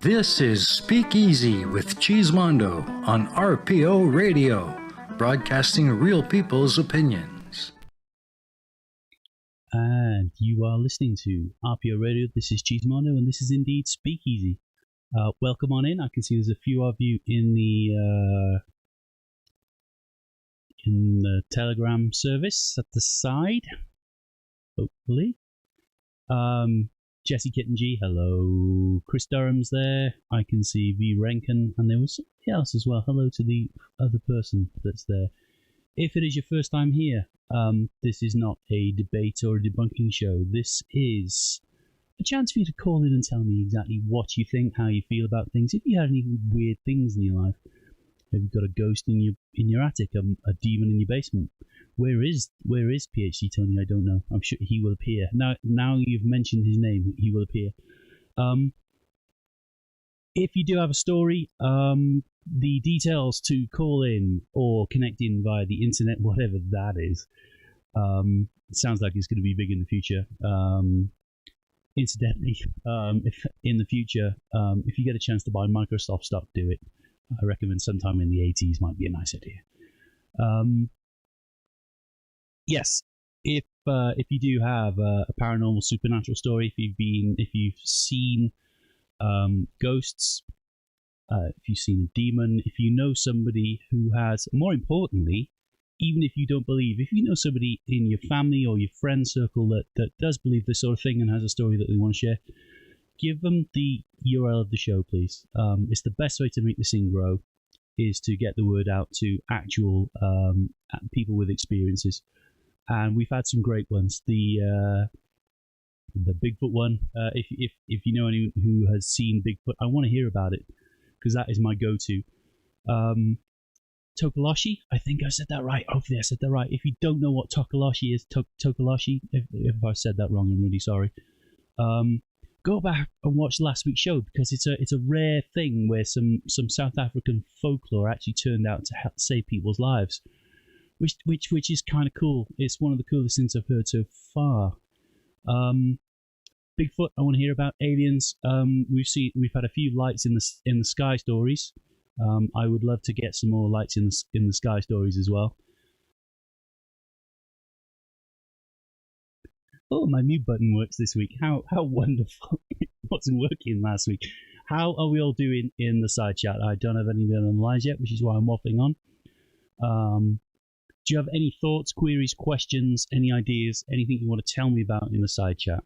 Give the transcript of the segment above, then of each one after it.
This is Speakeasy with Cheesemondo on RPO Radio, broadcasting real people's opinions. And you are listening to RPO Radio. This is Cheesemondo, and this is indeed Speakeasy. Welcome on in. I can see there's a few of you in the Telegram service at the side, hopefully. Jesse Kitten G, hello. Chris Durham's there. I can see V. Renken, and there was somebody else as well. Hello to the other person that's there. If it is your first time here, this is not a debate or a debunking show. This is a chance for you to call in and tell me exactly what you think, how you feel about things. If you had any weird things in your life, have you got a ghost in your attic, a demon in your basement? Where is PhD Tony? I don't know. I'm sure he will appear. Now you've mentioned his name, he will appear. If you do have a story, the details to call in or connect in via the internet, whatever that is, it sounds like it's going to be big in the future. Incidentally, if in the future, if you get a chance to buy Microsoft stock, do it. I recommend sometime in the 80s might be a nice idea. Yes, if you do have a paranormal supernatural story, if you've seen ghosts, if you've seen a demon, if you know somebody who has, more importantly, even if you don't believe, if you know somebody in your family or your friend circle that does believe this sort of thing and has a story that they want to share, give them the URL of the show, please. It's the best way to make this thing grow, is to get the word out to actual people with experiences. And we've had some great ones. The Bigfoot one, if you know anyone who has seen Bigfoot, I want to hear about it, because that is my go-to. Tokoloshi, I think I said that right. Hopefully I said that right. If you don't know what Tokoloshi is, Tokoloshi, if I said that wrong, I'm really sorry. Go back and watch last week's show, because it's a rare thing where some South African folklore actually turned out to help save people's lives, which is kind of cool. It's one of the coolest things I've heard so far. Bigfoot, I want to hear about. Aliens, we've had a few lights in the sky stories. I would love to get some more lights in the sky stories as well. Oh, my mute button works this week. How wonderful. It wasn't working last week. How are we all doing in the side chat? I don't have anything on the lines yet, which is why I'm waffling on. Do you have any thoughts, queries, questions, any ideas, anything you want to tell me about in the side chat?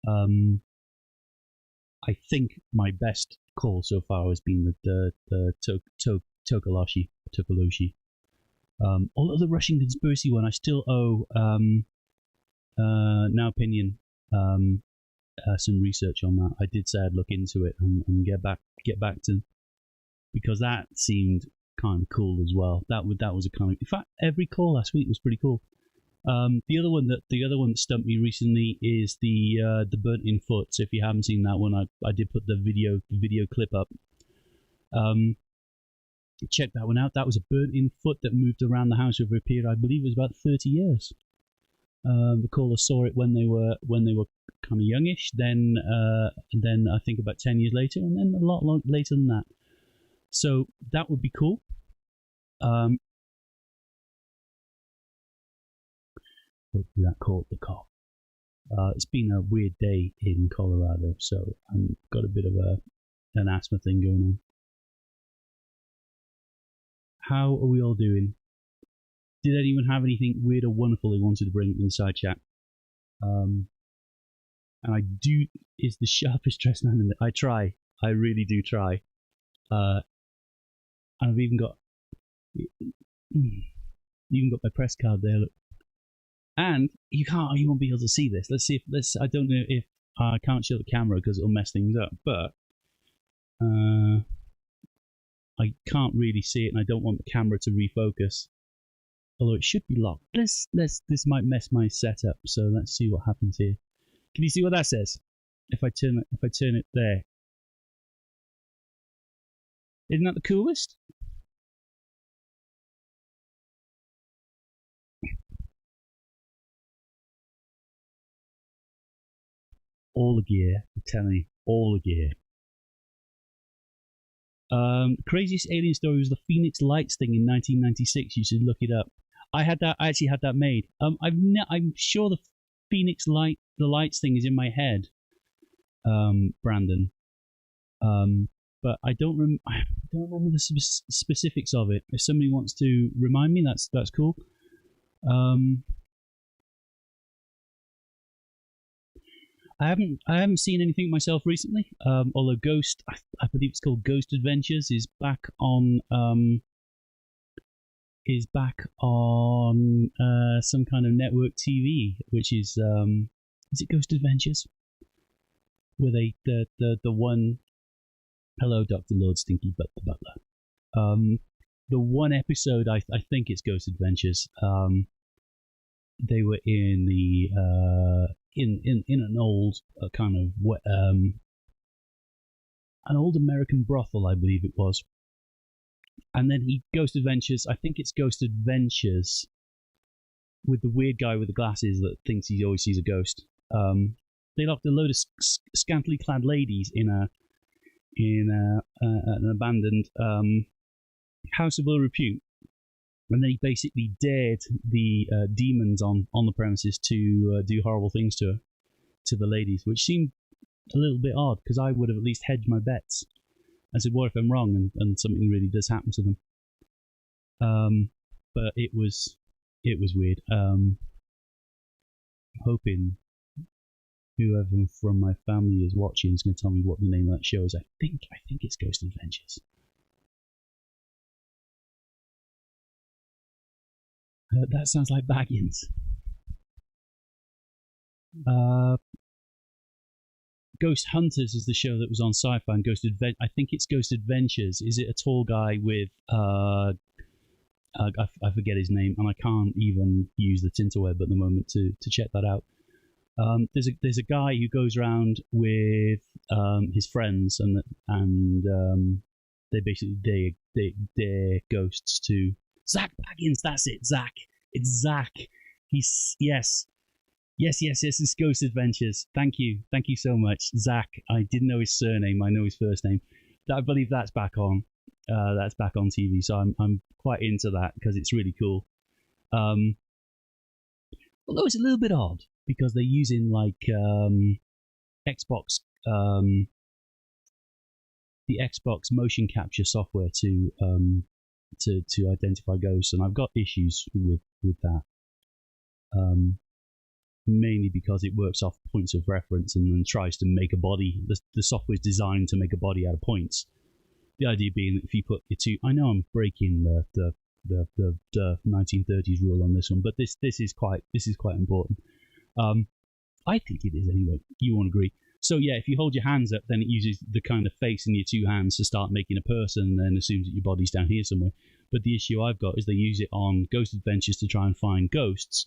I think my best call so far has been the Tokoloshi. Although the Russian conspiracy one, I still owe Now Opinion some research on that. I did say I'd look into it and get back to, because that seemed kind of cool as well. That was a kind of, in fact, every call last week was pretty cool. The other one that stumped me recently is the burnt in foot. So if you haven't seen that one, I did put the video clip up. Check that one out. That was a burnt in foot that moved around the house over a period, I believe it was about 30 years. The caller saw it when they were kind of youngish. Then I think about 10 years later, and then a lot later than that. So that would be cool. Hopefully that caught the cough. It's been a weird day in Colorado, so I've got a bit of an asthma thing going on. How are we all doing? Did anyone have anything weird or wonderful they wanted to bring in the side chat? And is the sharpest dressed man in the... I try. I really do try. And I've even got my press card there, look. And you won't be able to see this. I don't know if I can't show the camera because it'll mess things up, but I can't really see it, and I don't want the camera to refocus. Although it should be locked. This might mess my setup, so let's see what happens here. Can you see what that says? If I turn it there. Isn't that the coolest? All the gear, I'm telling you, all the gear. Craziest alien story was the Phoenix Lights thing in 1996. You should look it up. I actually had that made. I'm sure the Phoenix Lights thing is in my head, Brandon. But I don't remember the specifics of it. If somebody wants to remind me, that's cool. I haven't seen anything myself recently. Although Ghost, I believe it's called Ghost Adventures, is back on some kind of network TV, which is it Ghost Adventures? Where the one, hello Dr. Lord Stinky Butt the Butler. The one episode, I think it's Ghost Adventures. They were in the in an old kind of an old American brothel, I believe it was. And then Ghost Adventures, I think it's Ghost Adventures, with the weird guy with the glasses that thinks he always sees a ghost. They locked a load of scantily clad ladies in an abandoned house of ill repute, and they basically dared the demons on the premises to do horrible things to the ladies, which seemed a little bit odd, because I would have at least hedged my bets. I said, what if I'm wrong and something really does happen to them? But it was weird. Hoping whoever from my family is watching is going to tell me what the name of that show is. I think it's Ghost Adventures. That sounds like Baggins. Ghost Hunters is the show that was on Sci-Fi, and I think it's Ghost Adventures. Is it a tall guy with I forget his name, and I can't even use the Tinterweb at the moment to check that out. There's a guy who goes around with his friends, and they basically dare ghosts to Zach Baggins. That's it, Zach. It's Zach. Yes, it's Ghost Adventures. Thank you so much, Zach. I didn't know his surname. I know his first name. I believe that's back on. That's back on TV. So I'm quite into that because it's really cool. Although it's a little bit odd because they're using like Xbox, the Xbox motion capture software to identify ghosts, and I've got issues with that. Mainly because it works off points of reference and then tries to make a body. The software is designed to make a body out of points. The idea being that if you put your two, I know I'm breaking the 1930s rule on this one, but this is quite important. I think it is anyway. You won't agree. So yeah, if you hold your hands up, then it uses the kind of face in your two hands to start making a person, and then assumes that your body's down here somewhere. But the issue I've got is they use it on Ghost Adventures to try and find ghosts,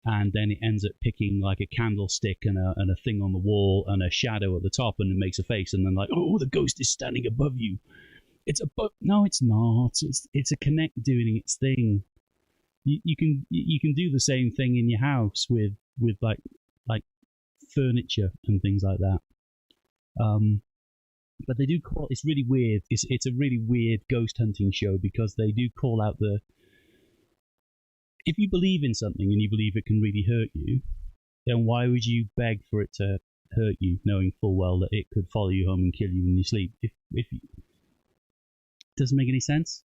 and then it ends up picking like a candlestick and a thing on the wall and a shadow at the top, and it makes a face, and then like, oh, the ghost is standing above you. It's above. No, it's not. It's a Kinect doing its thing. You can do the same thing in your house with like furniture and things like that. But they do call it's really weird. It's a really weird ghost hunting show because they do call out the. If you believe in something and you believe it can really hurt you, then why would you beg for it to hurt you, knowing full well that it could follow you home and kill you in your sleep? If you, doesn't make any sense.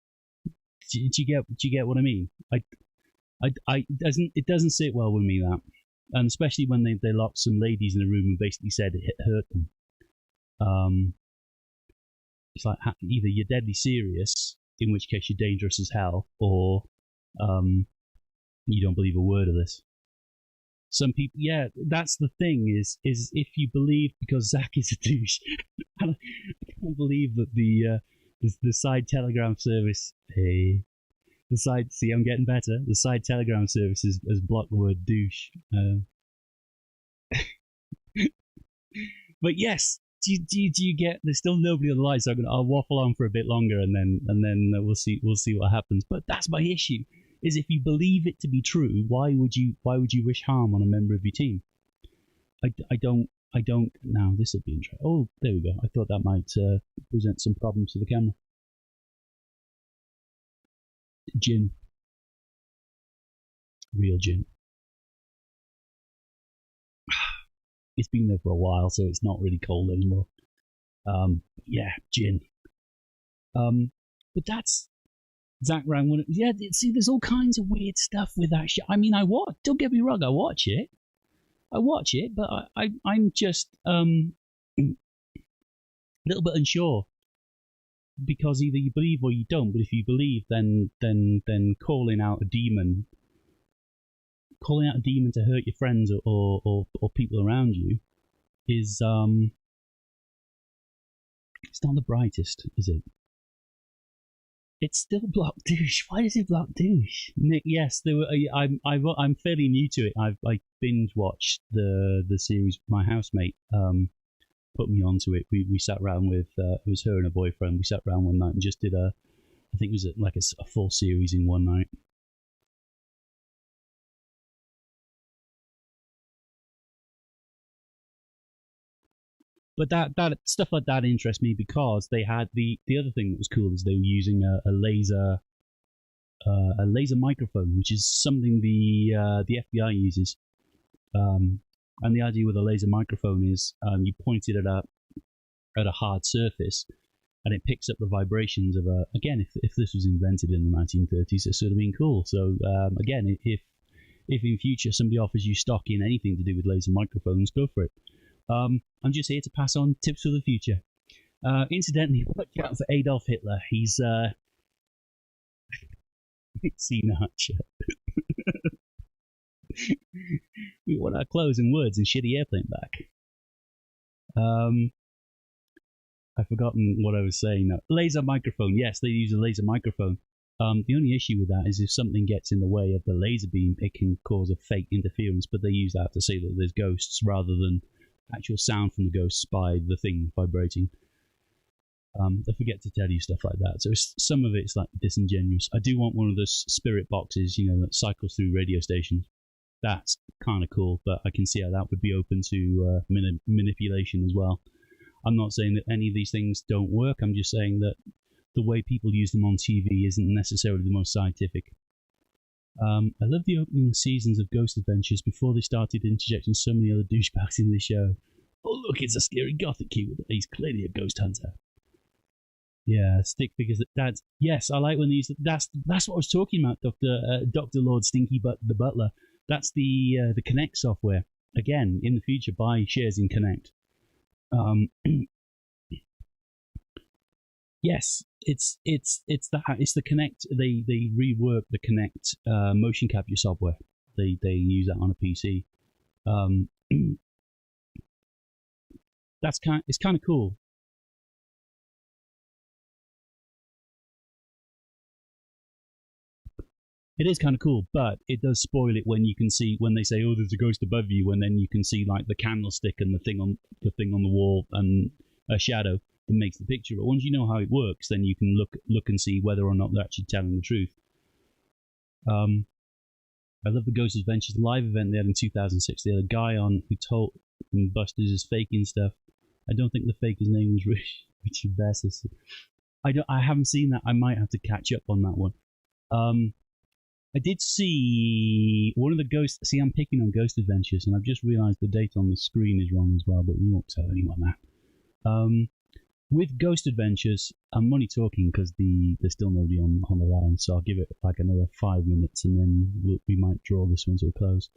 Do you get what I mean? It doesn't sit well with me, that, and especially when they locked some ladies in a room and basically said it hurt them. It's like either you're deadly serious, in which case you're dangerous as hell, or you don't believe a word of this. Some people, yeah, that's the thing, is if you believe, because Zach is a douche, I can't believe that the side telegram service, see, I'm getting better, the side telegram service has blocked the word douche. But yes, do you get, there's still nobody on the line, so I'll waffle on for a bit longer, and then we'll see what happens. But that's my issue. Is if you believe it to be true, why would you wish harm on a member of your team? I don't. Now this will be interesting. Oh, there we go. I thought that might present some problems to the camera. Gin, real gin. It's been there for a while, so it's not really cold anymore. Yeah, gin. But that's. Zach Rang, yeah, see, there's all kinds of weird stuff with that shit. I mean, don't get me wrong, I watch it, but I'm just a little bit unsure, because either you believe or you don't. But if you believe, then calling out a demon to hurt your friends or people around you is it's not the brightest, is it? It's still block douche. Why does it block douche? Nick, yes, there were. I'm fairly new to it. I binge watched the series. My housemate put me onto it. We sat around with it was her and her boyfriend. We sat around one night and just did I think it was like a full series in one night. But that stuff like that interests me, because they had the other thing that was cool is they were using a laser microphone, which is something the FBI uses. And the idea with a laser microphone is you point it at a hard surface, and it picks up the vibrations of again, if this was invented in the 1930s, it sort of been cool. So again, if in future somebody offers you stock in anything to do with laser microphones, go for it. I'm just here to pass on tips for the future. Incidentally, watch out for Adolf Hitler. He's seen Archer. We want our clothes and words and shitty airplane back. I've forgotten what I was saying now. Laser microphone. Yes, they use a laser microphone. The only issue with that is if something gets in the way of the laser beam, it can cause a fake interference, but they use that to say that there's ghosts rather than actual sound from the ghosts by the thing vibrating. I forget to tell you stuff like that. So some of it's like disingenuous. I do want one of those spirit boxes, that cycles through radio stations. That's kind of cool, but I can see how that would be open to manipulation as well. I'm not saying that any of these things don't work. I'm just saying that the way people use them on TV isn't necessarily the most scientific. I love the opening seasons of Ghost Adventures before they started interjecting so many other douchebags in the show. Oh look, it's a scary gothic kid. He's clearly a ghost hunter. Yeah, stick figures. That's yes, I like when these. That's what I was talking about, Doctor Lord Stinky the Butler. That's the Connect software. Again, in the future, buy shares in Connect. Yes, it's the Connect. They rework the Connect motion capture software. They use that on a PC. It's kind of cool. It is kind of cool, but it does spoil it when they say, "Oh, there's a ghost above you," and then you can see like the candlestick and the thing on the wall and a shadow that makes the picture. But once you know how it works, then you can look and see whether or not they're actually telling the truth. I love the Ghost Adventures live event they had in 2006. They had a guy on who and Busters is faking stuff. I don't think the faker's name was Richard Bessis. I haven't seen that. I might have to catch up on that one. I did see one of the ghosts. See, I'm picking on Ghost Adventures, and I've just realised the date on the screen is wrong as well, but we won't tell anyone that. With Ghost Adventures, I'm only talking because there's still nobody on the line, so I'll give it like another 5 minutes, and then we might draw this one to a close.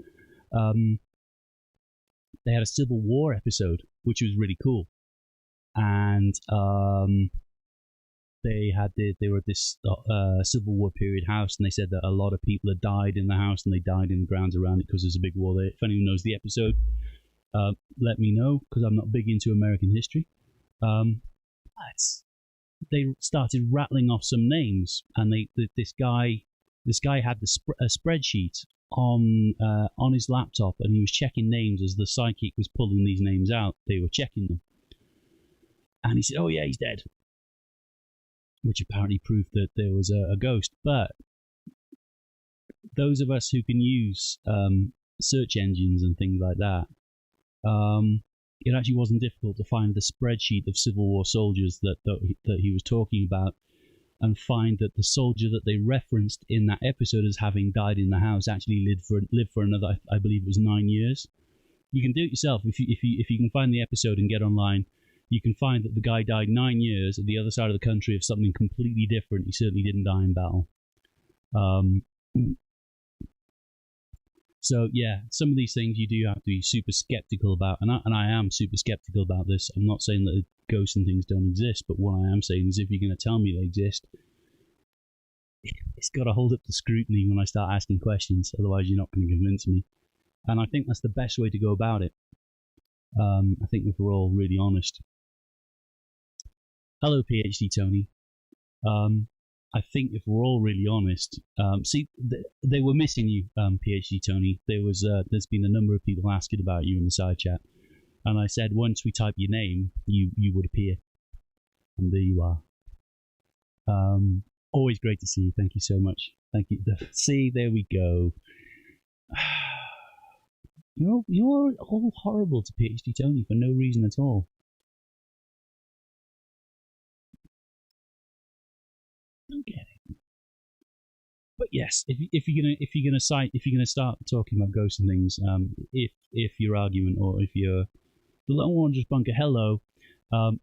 They had a Civil War episode, which was really cool, and they were at this Civil War period house, and they said that a lot of people had died in the house, and they died in the grounds around it because there's a big war there. If anyone knows the episode, let me know, because I'm not big into American history. They started rattling off some names, and this guy had a spreadsheet on his laptop, and he was checking names as the psychic was pulling these names out. They were checking them, and he said, "Oh yeah, he's dead," which apparently proved that there was a ghost. But those of us who can use search engines and things like that, it actually wasn't difficult to find the spreadsheet of Civil War soldiers that he was talking about, and find that the soldier that they referenced in that episode as having died in the house actually lived for another, I believe it was 9 years. You can do it yourself if you can find the episode and get online. You can find that the guy died 9 years at the other side of the country of something completely different. He certainly didn't die in battle. So yeah, some of these things you do have to be super skeptical about, and I am super skeptical about this. I'm not saying that ghosts and things don't exist, but what I am saying is, if you're going to tell me they exist, it's got to hold up to scrutiny when I start asking questions. Otherwise, you're not going to convince me. And I think that's the best way to go about it. I think if we're all really honest. Hello, PhD Tony. I think if we're all really honest, they were missing you, PhD Tony. There's been a number of people asking about you in the side chat, and I said once we type your name, you would appear, and there you are. Always great to see you. Thank you so much. Thank you. See, there we go. You're all horrible to PhD Tony for no reason at all. Don't get it. But yes, if you're gonna start talking about ghosts and things, if your argument, or if you're the lone one just bunker hello,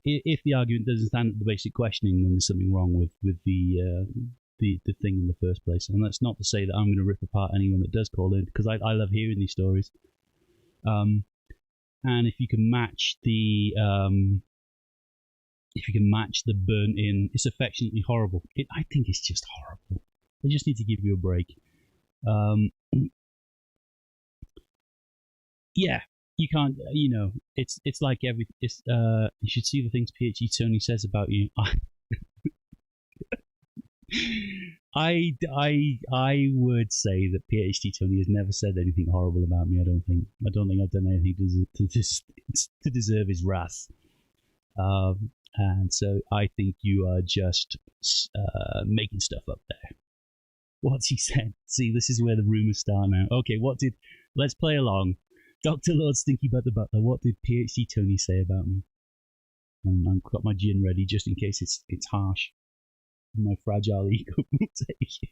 if the argument doesn't stand at the basic questioning, then there's something wrong with the thing in the first place. And that's not to say that I'm going to rip apart anyone that does call in, because I love hearing these stories. And if you can match the burnt in, it's affectionately horrible. I think it's just horrible. They just need to give you a break. Yeah, you can't. It's like you should see the things PhD Tony says about you. I would say that PhD Tony has never said anything horrible about me. I don't think I've done anything to deserve his wrath. And so I think you are just making stuff up there. What's he said? See, this is where the rumors start now. Okay, let's play along. Dr. Lord Stinky Butt the Butler, what did PhD Tony say about me? I've got my gin ready just in case it's harsh. My fragile ego will take it.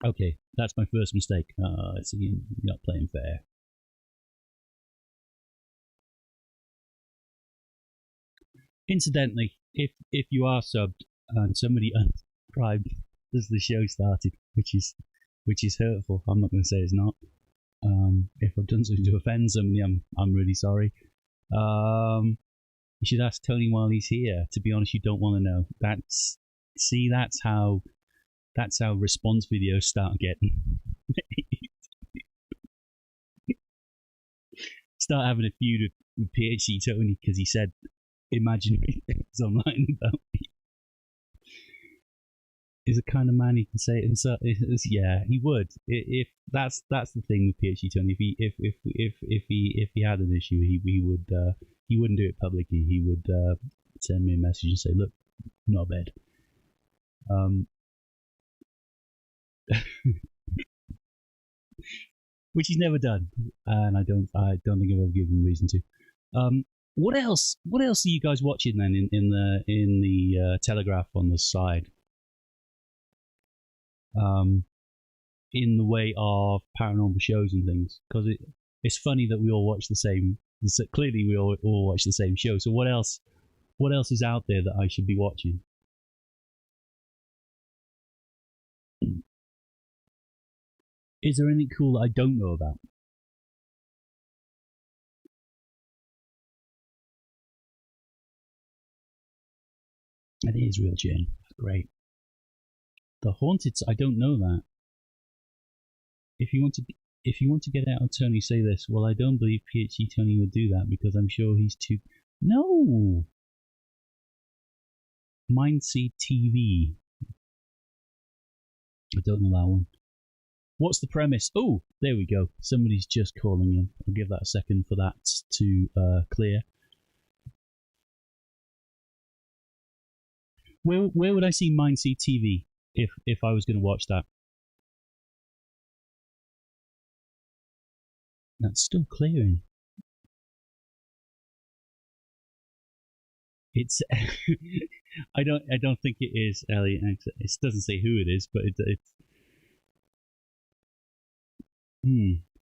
Okay, that's my first mistake. See, you're not playing fair. Incidentally, if you are subbed and somebody unsubscribed as the show started, which is hurtful, I'm not going to say it's not. If I've done something to offend somebody, I'm really sorry. You should ask Tony while he's here. To be honest, you don't want to know. That's how response videos start getting. Start having a feud with PhD Tony because he said imaginary things online about me. Is the kind of man he can say it himself. Yeah, he would. If that's the thing with PhD Tony. If he had an issue, he wouldn't do it publicly. He would send me a message and say, "Look, not bad." Which he's never done, and I don't think I've ever given him reason to. What else? What else are you guys watching then in the Telegraph on the side? In the way of paranormal shows and things, because it's funny that we all watch the same. Clearly, we all watch the same show. So what else? What else is out there that I should be watching? Is there anything cool that I don't know about? It is real, Jane. Great. The Haunted. I don't know that. If you want to get out of Tony, say this. Well, I don't believe PhD Tony would do that because I'm sure he's too. No. Mindseed TV. I don't know that one. What's the premise? Oh, there we go. Somebody's just calling in. I'll give that a second for that to clear. Where would I see Mindseed TV if I was going to watch that? That's still clearing. It's. I don't think it is, Ellie. It doesn't say who it is, but it's.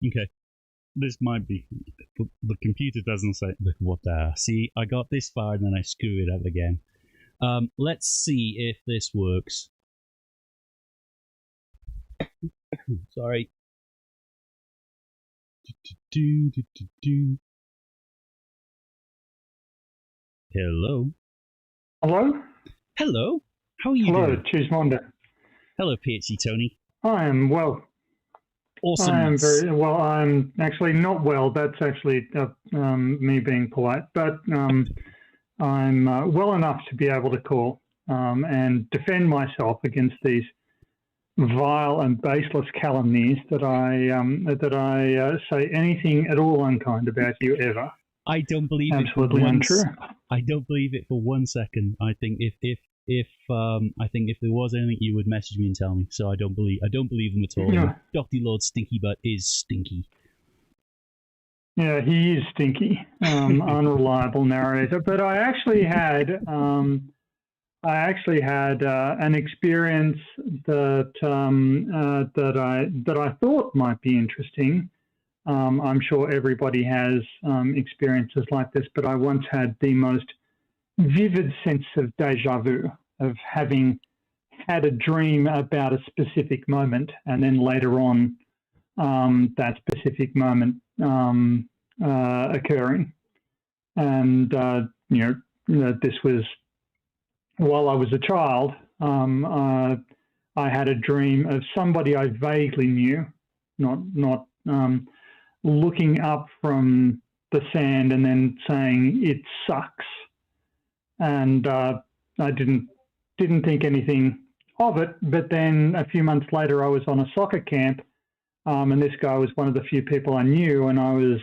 Okay. This might be. The computer doesn't say. Look what the. See, I got this far and then I screw it up again. Let's see if this works. Sorry. Hello. Hello? Hello. How are you doing? Hello, Chismondo. Hello, PhD Tony. I am well. Awesome. I am very well. I'm actually not well. That's actually me being polite. But I'm well enough to be able to call and defend myself against these vile and baseless calumnies that I say anything at all unkind about you ever. I don't believe absolutely it. Untrue. I don't believe it for 1 second. I think if there was anything, you would message me and tell me. So I don't believe them at all. Yeah. Dr. Lord Stinky Butt is stinky. Yeah, he is stinky, unreliable narrator. But I actually had an experience that I thought might be interesting. I'm sure everybody has experiences like this, but I once had the most vivid sense of deja vu, of having had a dream about a specific moment, and then later on that specific moment occurring. And this was while I was a child. I had a dream of somebody I vaguely knew, not looking up from the sand and then saying it sucks, and I didn't think anything of it. But then a few months later, I was on a soccer camp, and this guy was one of the few people I knew, and I was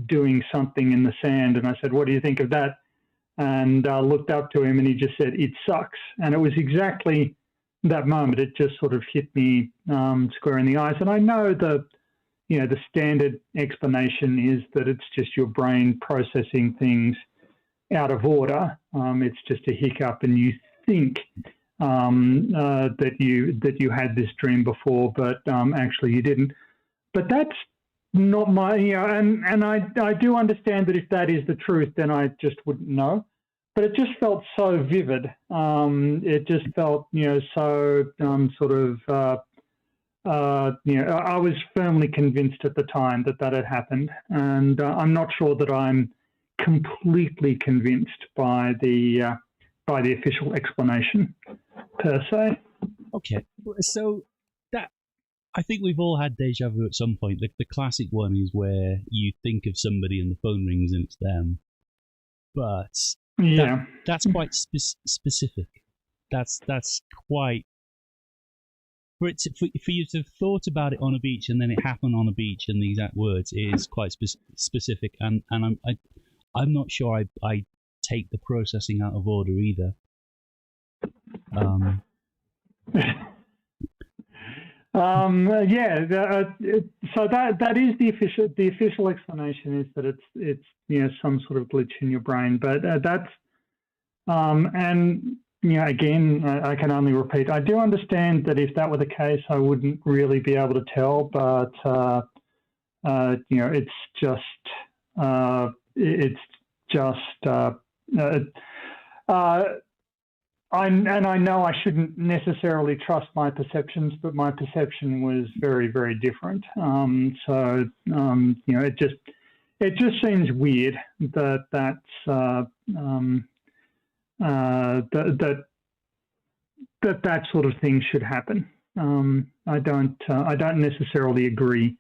doing something in the sand, and I said, "What do you think of that?" And looked up to him, and he just said, "It sucks." And it was exactly that moment. It just sort of hit me square in the eyes. And I know the standard explanation is that it's just your brain processing things out of order. It's just a hiccup, and you think that you had this dream before, but actually you didn't. But that's not my, and I do understand that if that is the truth, then I just wouldn't know. But it just felt so vivid. It just felt, so sort of, I was firmly convinced at the time that had happened, and I'm not sure that I'm completely convinced by the official explanation per se. Okay, so that I think we've all had deja vu at some point. The classic one is where you think of somebody and the phone rings and it's them, but that's quite specific. That's quite. For you to have thought about it on a beach and then it happened on a beach and the exact words is quite specific, and I'm not sure I take the processing out of order either. So that is the official explanation, is that it's some sort of glitch in your brain. But that's and again, I can only repeat. I do understand that if that were the case, I wouldn't really be able to tell. But it's just I know I shouldn't necessarily trust my perceptions, but my perception was very, very different. It just seems weird that sort of thing should happen. I don't necessarily agree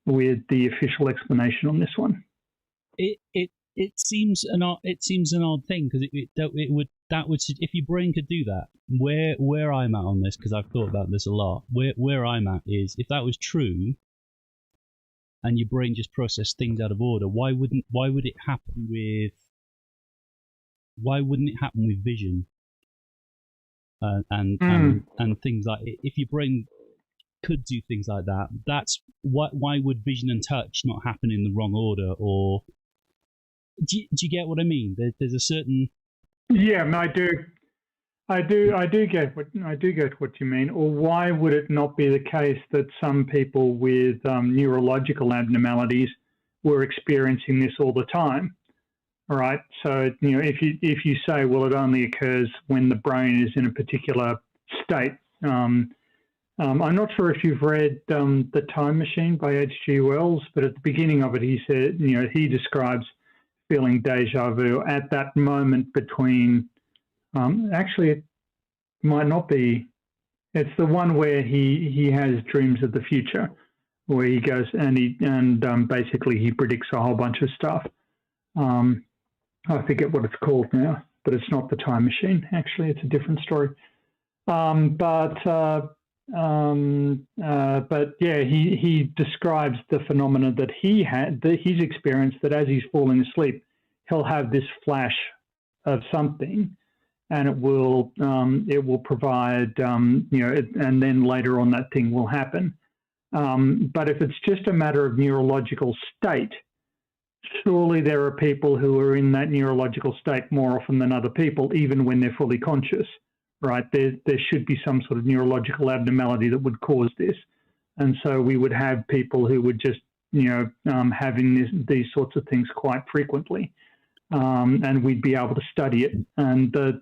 with the official explanation on this one. It seems an odd thing, because that would if your brain could do that. Where I'm at on this, because I've thought about this a lot. Where I'm at is, if that was true, and your brain just processed things out of order, why wouldn't it happen with vision and things like, if your brain could do things like that, why would vision and touch not happen in the wrong order? Or do you get what I mean? There's a certain... Yeah, I do get what you mean. Or why would it not be the case that some people with neurological abnormalities were experiencing this all the time? All right. So if you say, well, it only occurs when the brain is in a particular state. I'm not sure if you've read The Time Machine by H.G. Wells, but at the beginning of it, he said, he describes feeling deja vu at that moment between, actually it might not be, it's the one where he has dreams of the future, where he goes and basically he predicts a whole bunch of stuff. I forget what it's called now, but it's not The Time Machine. Actually, it's a different story. But yeah, he describes the phenomena that he had, that he's experienced, that as he's falling asleep, he'll have this flash of something, and it will provide, and then later on that thing will happen. But if it's just a matter of neurological state, surely there are people who are in that neurological state more often than other people, even when they're fully conscious. Right, there should be some sort of neurological abnormality that would cause this, and so we would have people who would just, having these sorts of things quite frequently, and we'd be able to study it. And the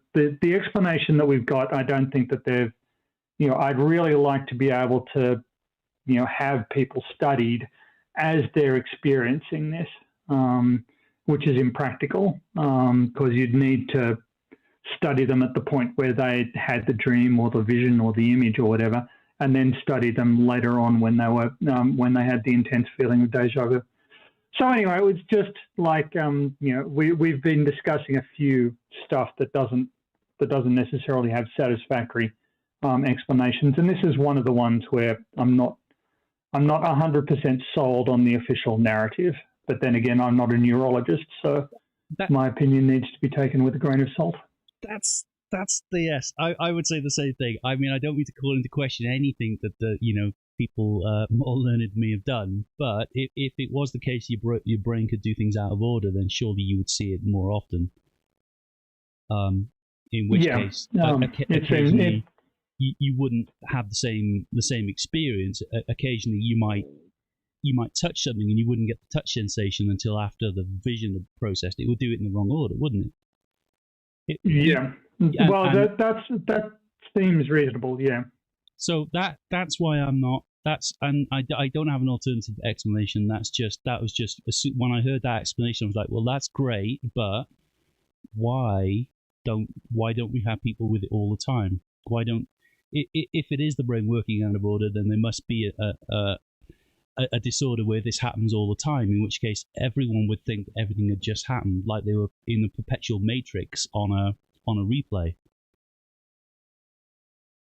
explanation that we've got, I don't think that they've, I'd really like to be able to, have people studied as they're experiencing this, which is impractical, because you'd need to study them at the point where they had the dream or the vision or the image or whatever, and then study them later on when they had the intense feeling of deja vu. So anyway, it was just like we've been discussing a few stuff that doesn't necessarily have satisfactory explanations, and this is one of the ones where I'm not 100% sold on the official narrative. But then again, I'm not a neurologist, so my opinion needs to be taken with a grain of salt. That's the yes. I would say the same thing. I mean, I don't mean to call into question anything that the people more learned than me have done. But if it was the case your brain could do things out of order, then surely you would see it more often. In which case, occasionally you wouldn't have the same experience. Occasionally, you might touch something and you wouldn't get the touch sensation until after the vision had processed. It would do it in the wrong order, wouldn't it? That seems reasonable. Yeah. So that's why I'm not. I don't have an alternative explanation. That was just when I heard that explanation, I was like, well, that's great, but why don't we have people with it all the time? Why don't, if it is the brain working out of order, then there must be a disorder where this happens all the time, in which case everyone would think that everything had just happened, like they were in the perpetual matrix on a replay.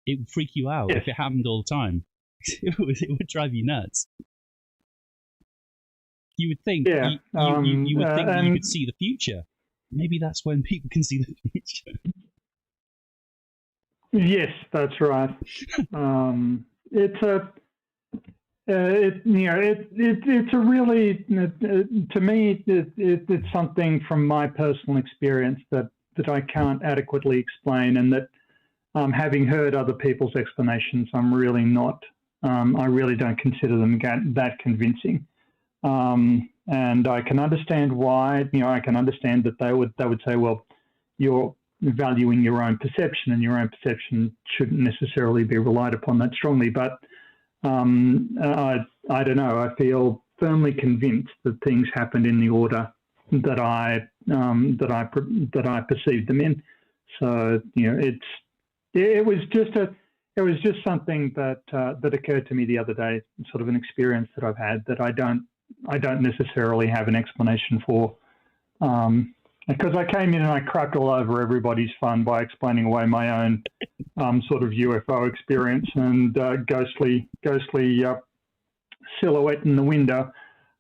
It would freak you out if it happened all the time. It would drive you nuts. You would think you would think that you could see the future. Maybe that's when people can see the future. Yes, that's right. It's a it's a really to me it's something from my personal experience that I can't adequately explain, and that having heard other people's explanations, I'm really not. I really don't consider them that convincing. And I can understand why. I can understand that they would say, well, you're valuing your own perception, and your own perception shouldn't necessarily be relied upon that strongly. But I don't know. I feel firmly convinced that things happened in the order that I perceived them in. So it was just something that occurred to me the other day, sort of an experience that I've had that I don't necessarily have an explanation for. Because I came in and I cracked all over everybody's fun by explaining away my own sort of UFO experience and ghostly silhouette in the window.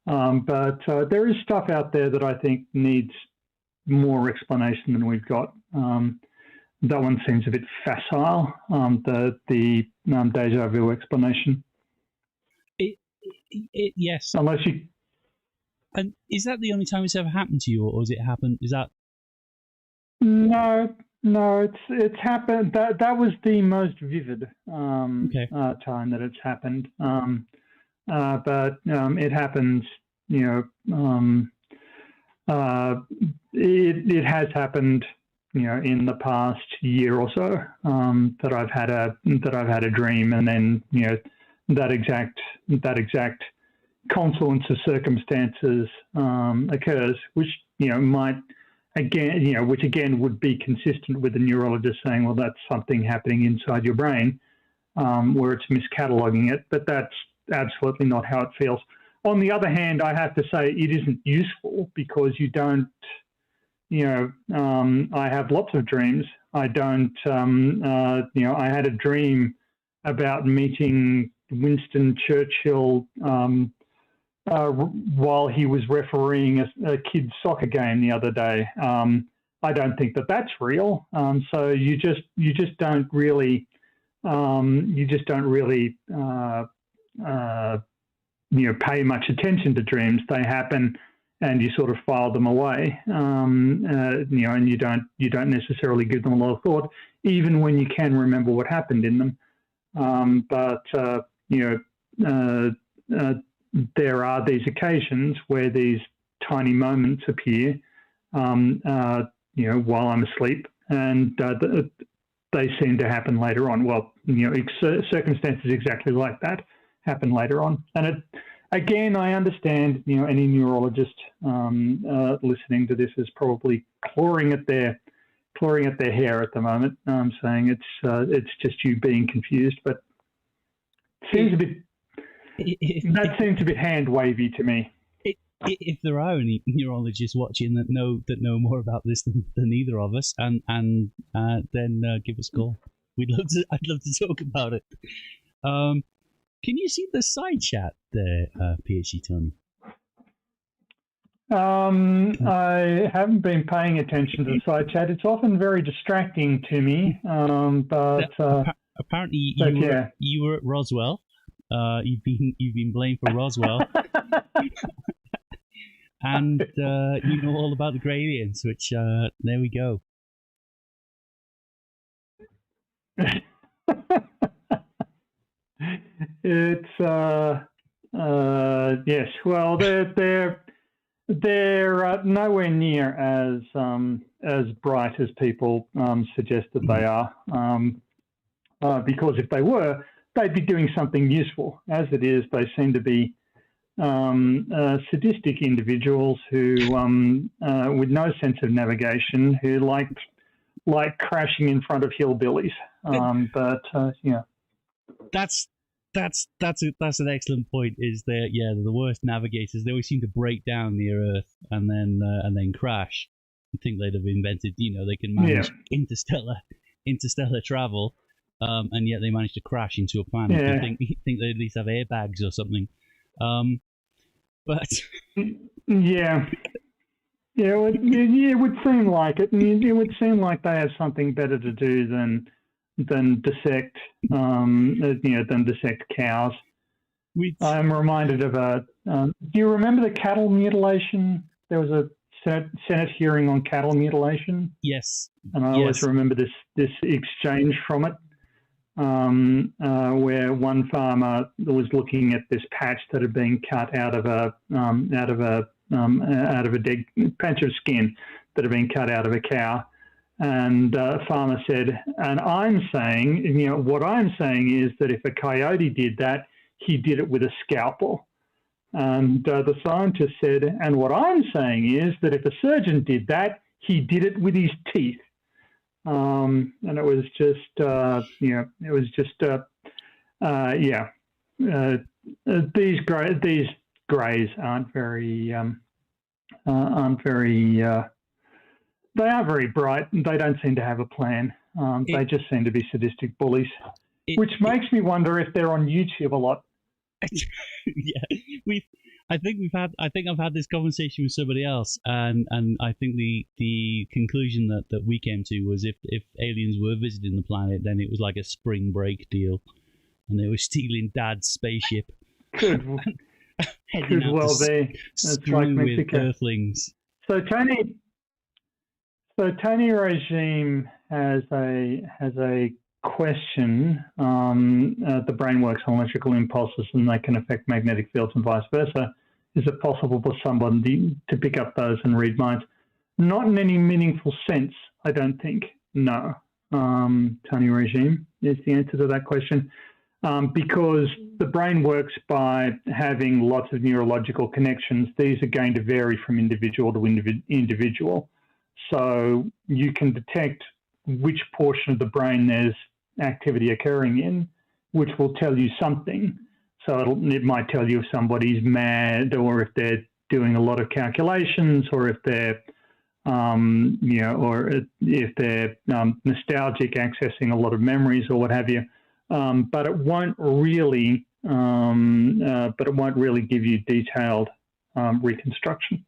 But there is stuff out there that I think needs more explanation than we've got. That one seems a bit facile, the Deja Vu explanation. Yes. Unless you... And is that the only time it's ever happened to you, or has it happened? Is that... No, it's happened. That was the most vivid time that it's happened. But it happens, it has happened, in the past year or so, that I've had a dream, and then that exact confluence of circumstances occurs, which might again, which again would be consistent with the neurologist saying, well, that's something happening inside your brain, where it's miscataloguing it, but that's absolutely not how it feels. On the other hand, I have to say it isn't useful, because you don't, I have lots of dreams. I don't, I had a dream about meeting Winston Churchill while he was refereeing a kid's soccer game the other day. I don't think that that's real. So you just don't really, pay much attention to dreams. They happen, and you sort of file them away. And you don't necessarily give them a lot of thought, even when you can remember what happened in them. But there are these occasions where these tiny moments appear, while I'm asleep, and they seem to happen later on. Well, circumstances exactly like that happen later on. And again, I understand, any neurologist listening to this is probably clawing at their hair at the moment, saying it's just you being confused. But it seems a bit. That seems a bit hand wavy to me. If there are any neurologists watching that know more about this than either of us, and then give us a call. I'd love to talk about it. Can you see the side chat there, PhD Tony? I haven't been paying attention to the side chat. It's often very distracting to me. But apparently you were at Roswell. You've been blamed for Roswell, and you know all about the grey aliens. Which there we go. It's yes. Well, they're nowhere near as bright as people suggest that they are. Because if they were, they'd be doing something useful. As it is, they seem to be sadistic individuals who, with no sense of navigation, who like crashing in front of hillbillies. That's an excellent point. Is they're the worst navigators. They always seem to break down near Earth and then crash. You think they'd have invented, they can manage interstellar travel. And yet they managed to crash into a planet. Yeah. You think they at least have airbags or something. But yeah, it would seem like it. It would seem like they have something better to do than than dissect cows. I'm reminded of do you remember the cattle mutilation? There was a Senate hearing on cattle mutilation. Yes. And I always remember this exchange from it, where one farmer was looking at this patch that had been cut out of a dead patch of skin that had been cut out of a cow. And a farmer said, and I'm saying, what I'm saying is that if a coyote did that, he did it with a scalpel. And the scientist said, and what I'm saying is that if a surgeon did that, he did it with his teeth. And it was just, these greys aren't very, they aren't very bright. They don't seem to have a plan. They just seem to be sadistic bullies, which makes me wonder if they're on YouTube a lot. Yeah, I think I've had this conversation with somebody else, and I think the conclusion that we came to was if aliens were visiting the planet, then it was like a spring break deal, and they were stealing Dad's spaceship. Could well be. It's like Mexico. With Earthlings. So Tony Regime has a question. The brain works on electrical impulses and they can affect magnetic fields and vice versa. Is it possible for somebody to pick up those and read minds? Not in any meaningful sense, I don't think. No. Tony Regime is the answer to that question. Because the brain works by having lots of neurological connections. These are going to vary from individual to individual. So you can detect which portion of the brain there's activity occurring in, which will tell you something. So it might tell you if somebody's mad, or if they're doing a lot of calculations, or if they're, or if they're nostalgic, accessing a lot of memories, or what have you. But it won't really, give you detailed reconstruction.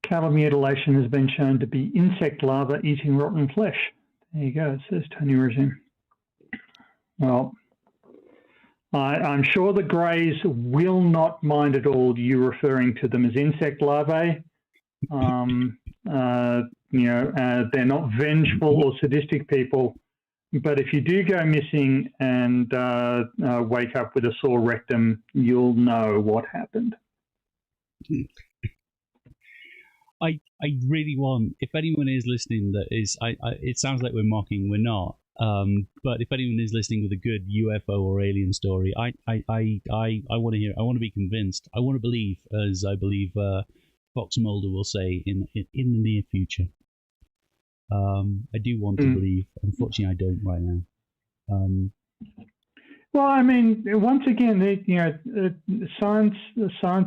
Cattle mutilation has been shown to be insect larvae eating rotten flesh. There you go, it says Tony Regime. Well, I'm sure the Greys will not mind at all you referring to them as insect larvae. They're not vengeful or sadistic people. But if you do go missing and wake up with a sore rectum, you'll know what happened. I really want, if anyone is listening that is, it sounds like we're mocking, we're not. But if anyone is listening with a good UFO or alien story, I want to hear. I want to be convinced. I want to believe, as I believe Fox Mulder will say in the near future. I do want to believe. Unfortunately, I don't right now. Well, I mean, once again, science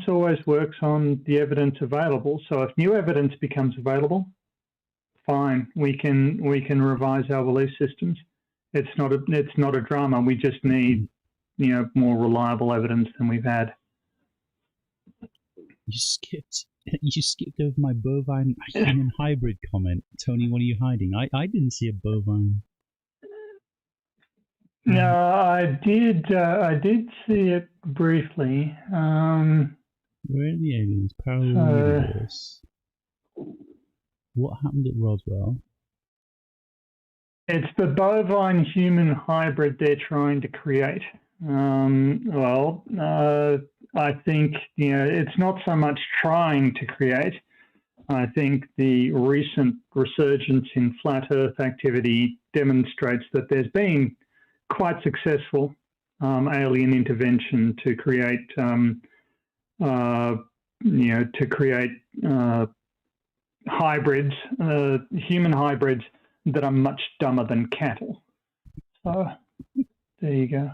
always works on the evidence available. So if new evidence becomes available, fine, we can revise our belief systems. It's not a drama. We just need more reliable evidence than we've had. You skipped over my bovine human hybrid comment, Tony. What are you hiding? I didn't see a bovine. No, I did see it briefly. Where are the aliens? Parallel universe. What happened at Roswell? It's the bovine human hybrid they're trying to create. I think it's not so much trying to create. I think the recent resurgence in flat Earth activity demonstrates that there's been quite successful alien intervention to create, hybrids, human hybrids that are much dumber than cattle. So there you go.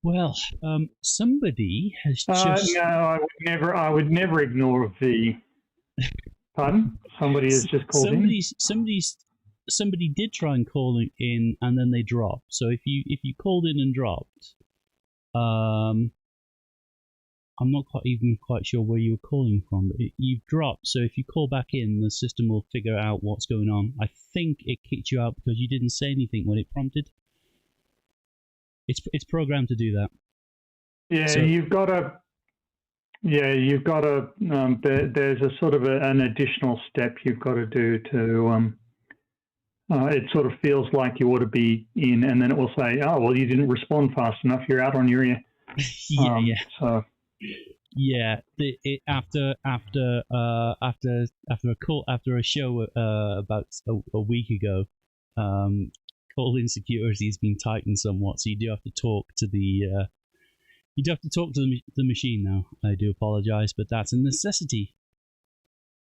Well, somebody has just. No, I would never ignore a V. Pardon? Somebody has just called in. Somebody did try and call in, and then they dropped. So if you called in and dropped, I'm not quite sure where you were calling from, but you've dropped. So if you call back in, the system will figure out what's going on. I think it kicked you out because you didn't say anything when it prompted. It's programmed to do that. Yeah, So, you've got to. Yeah, you've got to. There's a sort of an additional step you've got to do to. It sort of feels like you ought to be in, and then it will say, "Oh, well, you didn't respond fast enough. You're out on your ear." yeah. So. Yeah, after a show about a week ago, call-in security has been tightened somewhat, so you do have to talk to the machine now. I do apologize, but that's a necessity.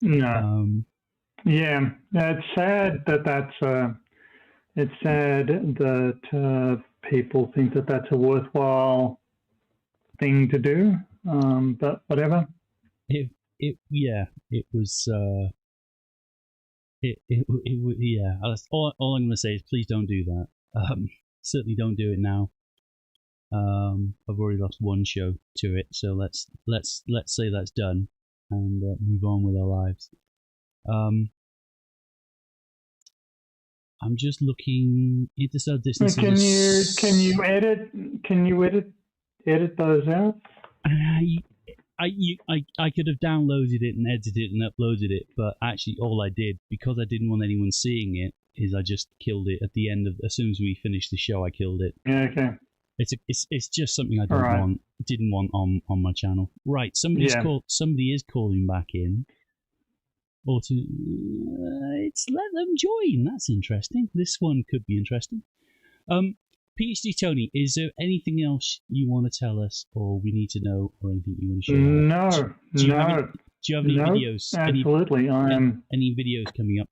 No. Yeah, it's sad that it's sad that people think that that's a worthwhile thing to do. But whatever. It was. All I'm going to say is please don't do that. Certainly don't do it now. I've already lost one show to it, so let's say that's done and move on with our lives. I'm just looking into some distance. Can you edit those out? I could have downloaded it and edited it and uploaded it, but actually all I did, because I didn't want anyone seeing it, is I just killed it at the end of. As soon as we finished the show, I killed it. Yeah, okay. It's just something I didn't want on my channel. Right, somebody is calling back in. Or to let them join. That's interesting. This one could be interesting. PhD Tony, is there anything else you want to tell us, or we need to know, or anything you want to share? No. Do you have any videos? Absolutely, I am. Any videos coming up?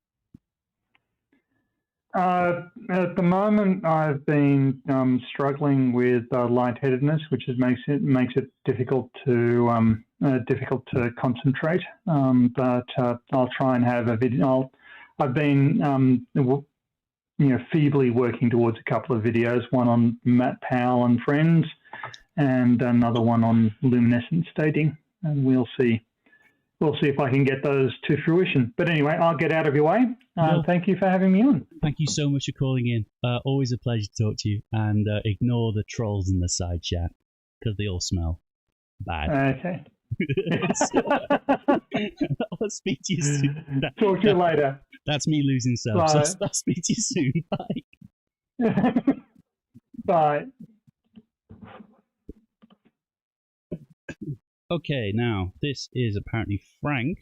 At the moment, I've been struggling with lightheadedness, which makes it difficult to concentrate. But I'll try and have a video. I've been feebly working towards a couple of videos. One on Matt Powell and friends, and another one on luminescence dating. And we'll see. We'll see if I can get those to fruition. But anyway, I'll get out of your way. Thank you for having me on. Thank you so much for calling in. Always a pleasure to talk to you. And ignore the trolls in the side chat, because they all smell bad. Okay. I'll speak to you soon. Talk to you later. That's me losing subs. I'll speak to you soon. Bye. Bye. Okay, now, this is apparently Frank.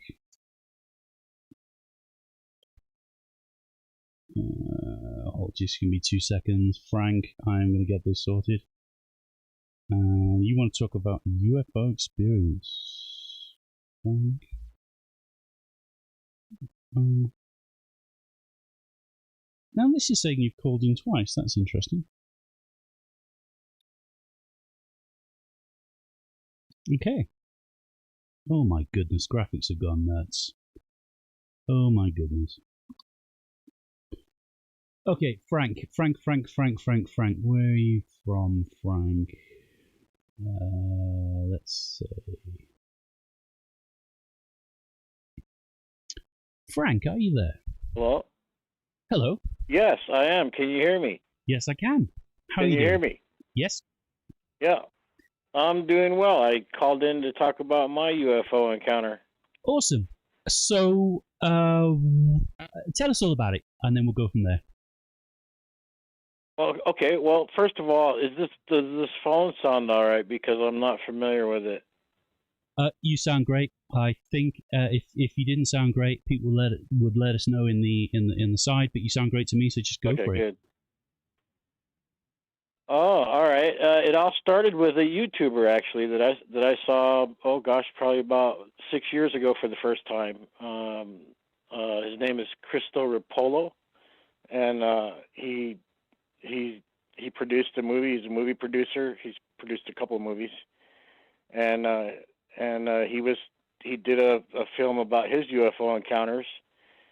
Just give me 2 seconds. Frank, I'm going to get this sorted. You want to talk about UFO experience. Frank. Now, this is saying you've called in twice. That's interesting. Okay. Oh my goodness, graphics have gone nuts. Oh my goodness. Okay, Frank. Where are you from, Frank? Let's see. Frank, are you there? Hello? Hello? Yes, I am. Can you hear me? Yes, I can. How can are you hear doing? Me? Yes. Yeah. I'm doing well. I called in to talk about my UFO encounter. Awesome. So, tell us all about it, and then we'll go from there. Well, okay. Well, first of all, does this phone sound all right? Because I'm not familiar with it. You sound great. I think if you didn't sound great, people would let us know in the side. But you sound great to me, so just go for it. Good. Oh, all right. It all started with a YouTuber actually that I saw. Oh gosh, probably about 6 years ago for the first time. His name is Cristo Rapolo, and he produced a movie. He's a movie producer. He's produced a couple of movies, and he did a film about his UFO encounters.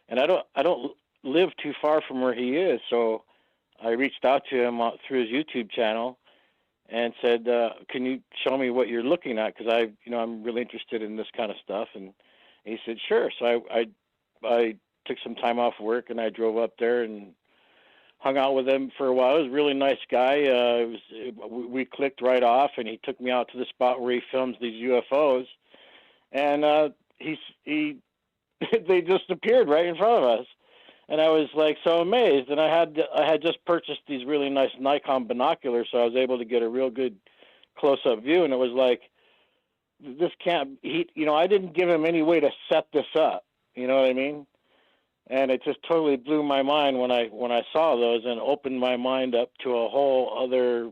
And I don't live too far from where he is, so I reached out to him through his YouTube channel, and said, "Can you show me what you're looking at? Because I'm really interested in this kind of stuff." And he said, "Sure." So I took some time off work and I drove up there and hung out with him for a while. He was a really nice guy. We clicked right off, and he took me out to the spot where he films these UFOs, and he they just appeared right in front of us, and I was like so amazed. And I had just purchased these really nice Nikon binoculars, so I was able to get a real good close-up view, and it was like, this can't. I didn't give him any way to set this up. You know what I mean? And it just totally blew my mind when I saw those, and opened my mind up to a whole other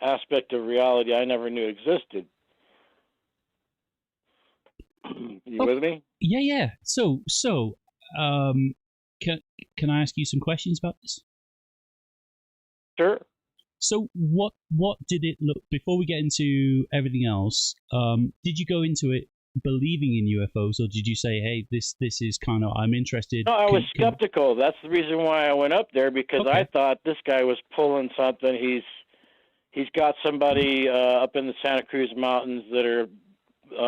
aspect of reality I never knew existed. You with me? Yeah. So, can I ask you some questions about this? Sure. So, what did it look before we get into everything else? Did you go into it believing in UFOs, or did you say, "Hey, this is kind of I'm interested"? No, I was skeptical. That's the reason why I went up there, because I thought this guy was pulling something. He's got somebody up in the Santa Cruz Mountains that are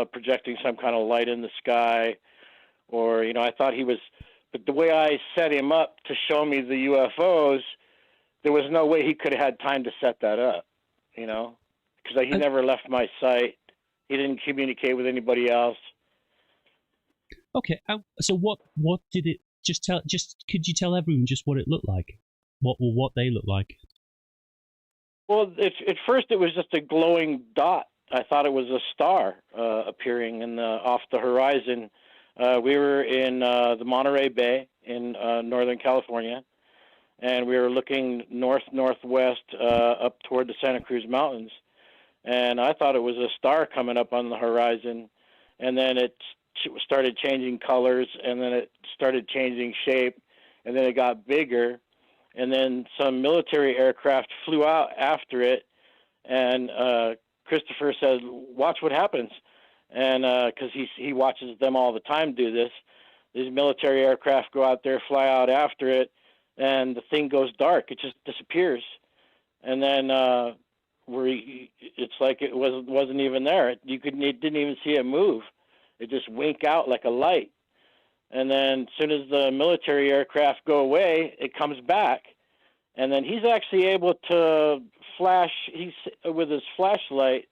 projecting some kind of light in the sky, or I thought he was. But the way I set him up to show me the UFOs, there was no way he could have had time to set that up, because he never left my site. He didn't communicate with anybody else. Okay, so what did it? Just could you tell everyone just what it looked like, what they look like? Well, at first it was just a glowing dot. I thought it was a star appearing off the horizon. We were in the Monterey Bay in Northern California, and we were looking northwest up toward the Santa Cruz Mountains. And I thought it was a star coming up on the horizon, and then it started changing colors, and then it started changing shape, and then it got bigger, and then some military aircraft flew out after it, and Christopher says, "Watch what happens," and because he watches them all the time do this. These military aircraft go out there, fly out after it, and the thing goes dark. It just disappears, and then it's like it wasn't even there. You didn't even see it move. It just wink out like a light, and then as soon as the military aircraft go away, it comes back, and then he's actually able to flash. With his flashlight.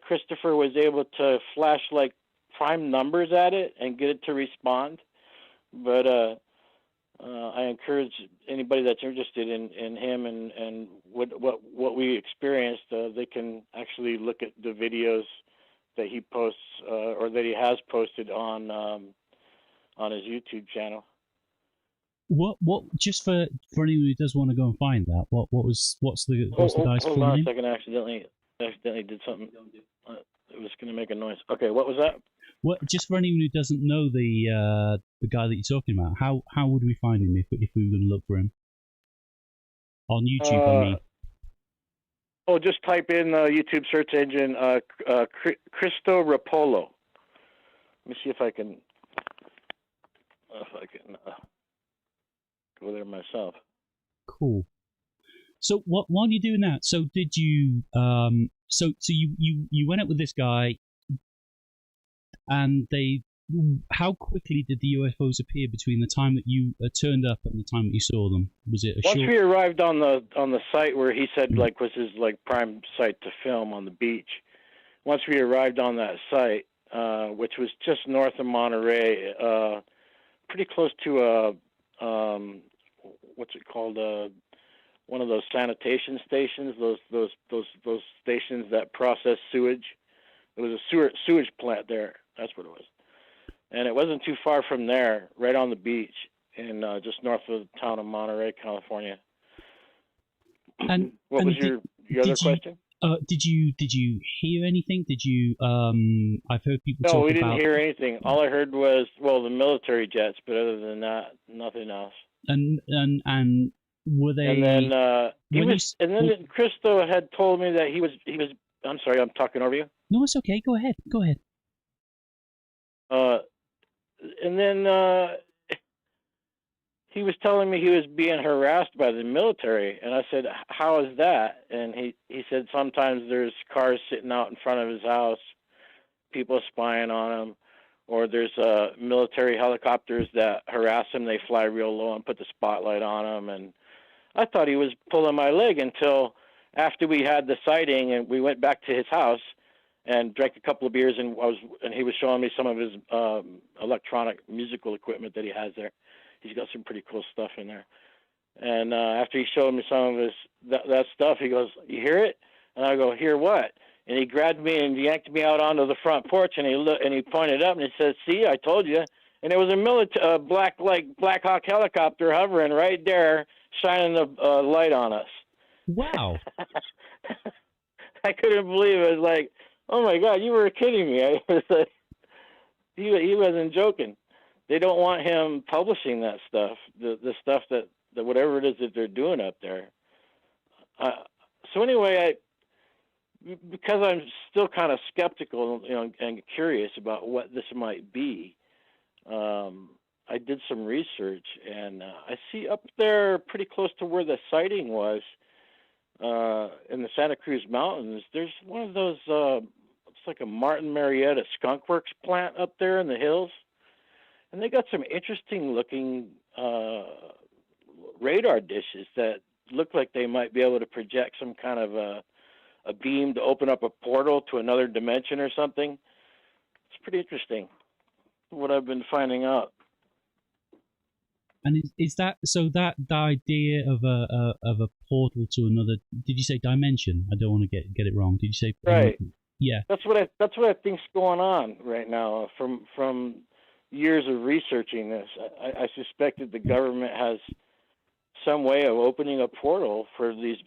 Christopher was able to flash like prime numbers at it and get it to respond. But I encourage anybody that's interested in him and what we experienced, they can actually look at the videos that he posts or that he has posted on his YouTube channel. What just for anyone who does want to go and find that, what's the guy's full name? Hold on a second, I accidentally did something. It was going to make a noise. Okay, what was that? What, just for anyone who doesn't know the guy that you're talking about, how would we find him if we were going to look for him on YouTube? I mean, just type in the YouTube search engine Cristo Rapolo. Let me see if I can go there myself. Cool. So while you're doing that, so did you so you went out with this guy, and how quickly did the UFOs appear between the time that you turned up and the time that you saw them? Was it once we arrived on the site where he said was his prime site to film on the beach? Once we arrived on that site, which was just north of Monterey, pretty close to what's it called? One of those sanitation stations, those stations that process sewage. There was a sewage plant there. That's what it was. And it wasn't too far from there, right on the beach, in just north of the town of Monterey, California. And what was your other question? Did you hear anything? Did you? I've heard people talk about. No, we didn't hear anything. All I heard was the military jets, but other than that, nothing else. And were they? And then Christo had told me that he was. I'm sorry, I'm talking over you. No, it's okay. Go ahead. And then he was telling me he was being harassed by the military, and I said, "How is that?" And he said sometimes there's cars sitting out in front of his house, people spying on him, or there's military helicopters that harass him. They fly real low and put the spotlight on him. And I thought he was pulling my leg until after we had the sighting and we went back to his house and drank a couple of beers, and he was showing me some of his electronic musical equipment that he has there. He's got some pretty cool stuff in there. And after he showed me some of that stuff, he goes, "You hear it?" And I go, "Hear what?" And he grabbed me and yanked me out onto the front porch, and he pointed up and he said, "See, I told you." And it was a Black Hawk helicopter hovering right there, shining the light on us. Wow! I couldn't believe it. I was like, "Oh my God, you were kidding me!" I was like, he wasn't joking. They don't want him publishing that stuff, the stuff that whatever it is that they're doing up there. So anyway, because I'm still kind of skeptical, and curious about what this might be, I did some research, and I see up there, pretty close to where the sighting was, in the Santa Cruz Mountains, there's one of those, it's like a Martin Marietta Skunk Works plant up there in the hills, and they got some interesting looking radar dishes that look like they might be able to project some kind of a beam to open up a portal to another dimension or something. It's pretty interesting what I've been finding out. And is that so? That the idea of a portal to another? Did you say dimension? I don't want to get it wrong. Did you say right? Yeah. That's what I think's going on right now. From years of researching this, I suspected the government has some way of opening a portal for these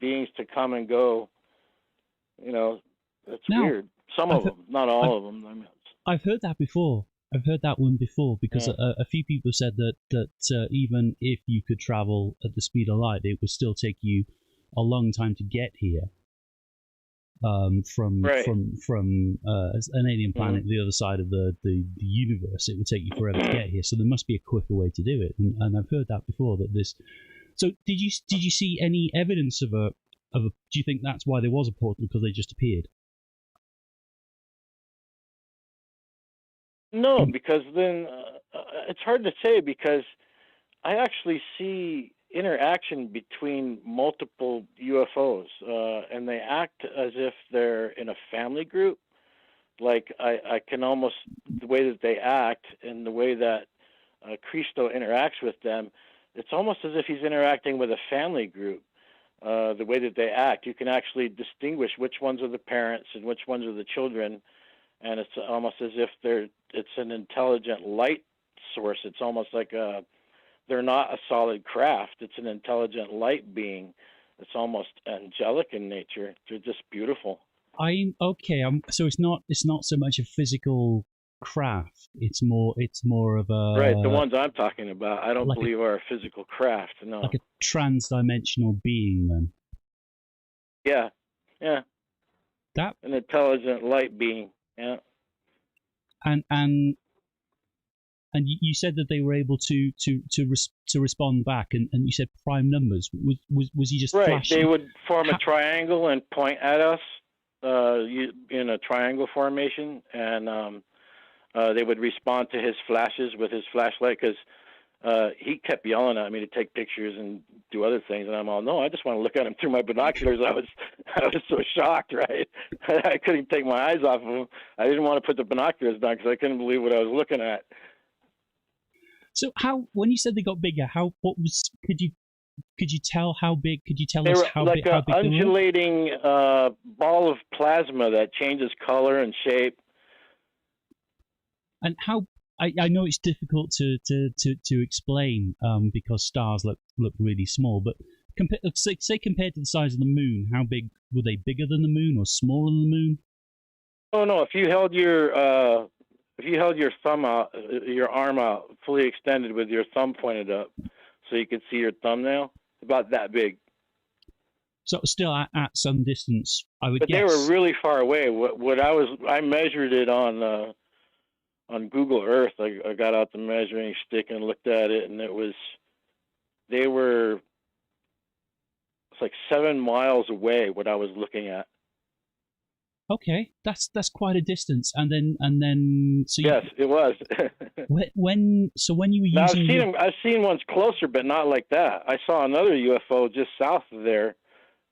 beings to come and go. It's weird. Some of them, not all of them. I mean, I've heard that before. I've heard that one before because a few people said that even if you could travel at the speed of light, it would still take you a long time to get here. From an alien planet, the other side of the universe, it would take you forever to get here. So there must be a quicker way to do it, and I've heard that before. That this. So did you see any evidence of a? Do you think that's why there was a portal, because they just appeared? No, because then it's hard to say, because I actually see interaction between multiple UFOs, and they act as if they're in a family group. Like I can almost, the way that they act and the way that Christo interacts with them, it's almost as if he's interacting with a family group. The way that they act, you can actually distinguish which ones are the parents and which ones are the children, and it's almost as if it's an intelligent light source. It's almost like they're not a solid craft. It's an intelligent light being. It's almost angelic in nature. They're just beautiful. So it's not so much a physical craft. It's more of a right. The ones I'm talking about, I don't believe are a physical craft. No, like a trans-dimensional being, then. Yeah. That an intelligent light being. Yeah. And you said that they were able to respond back, and you said prime numbers. Was he just right? flashing? They would form a triangle and point at us in a triangle formation, and they would respond to his flashes with his flashlight, because he kept yelling at me to take pictures and do other things, and I'm all, no, I just want to look at him through my binoculars. I was so shocked, right? I couldn't take my eyes off of him. I didn't want to put the binoculars down because I couldn't believe what I was looking at. So when you said they got bigger, could you tell how big? Could you tell they us were how like big? How big an undulating ball of plasma that changes color and shape. And how? I know it's difficult to explain because stars look really small, but say compared to the size of the moon, how big were they? Bigger than the moon or smaller than the moon? Oh no! If you held your thumb out, your arm out, fully extended with your thumb pointed up, so you could see your thumbnail, about that big. So still at some distance, I would guess. But they were really far away. I measured it on Google Earth. I got out the measuring stick and looked at it, and it was 7 miles away. What I was looking at. Okay, that's quite a distance. And then so yes, it was. when you were using, I've seen ones closer, but not like that. I saw another UFO just south of there,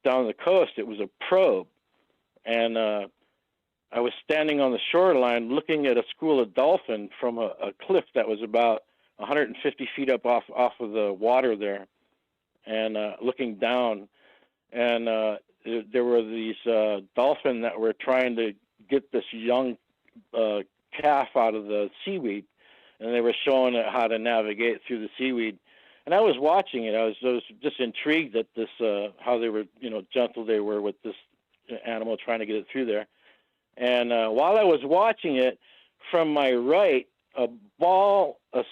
down the coast. It was a probe, and I was standing on the shoreline looking at a school of dolphin from a cliff that was about 150 feet up off of the water there, and looking down, and there were these dolphin that were trying to get this young calf out of the seaweed, and they were showing it how to navigate through the seaweed. And I was watching it. I was just intrigued at this, how they were, gentle they were with this animal trying to get it through there. And while I was watching it, from my right, a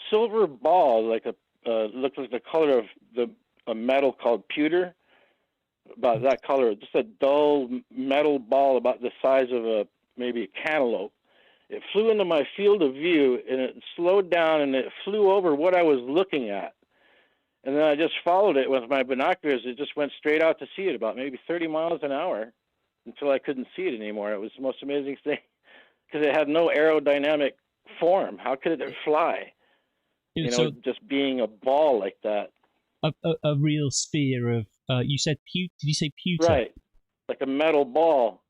silver ball, like looked like the color of a metal called pewter, about that color, just a dull metal ball about the size of maybe a cantaloupe. It flew into my field of view, and it slowed down, and it flew over what I was looking at. And then I just followed it with my binoculars. It just went straight out to sea at about maybe 30 miles an hour until I couldn't see it anymore. It was the most amazing thing because it had no aerodynamic form. How could it fly? Just being a ball like that. A real sphere of, you said did you say pewter? Right, like a metal ball.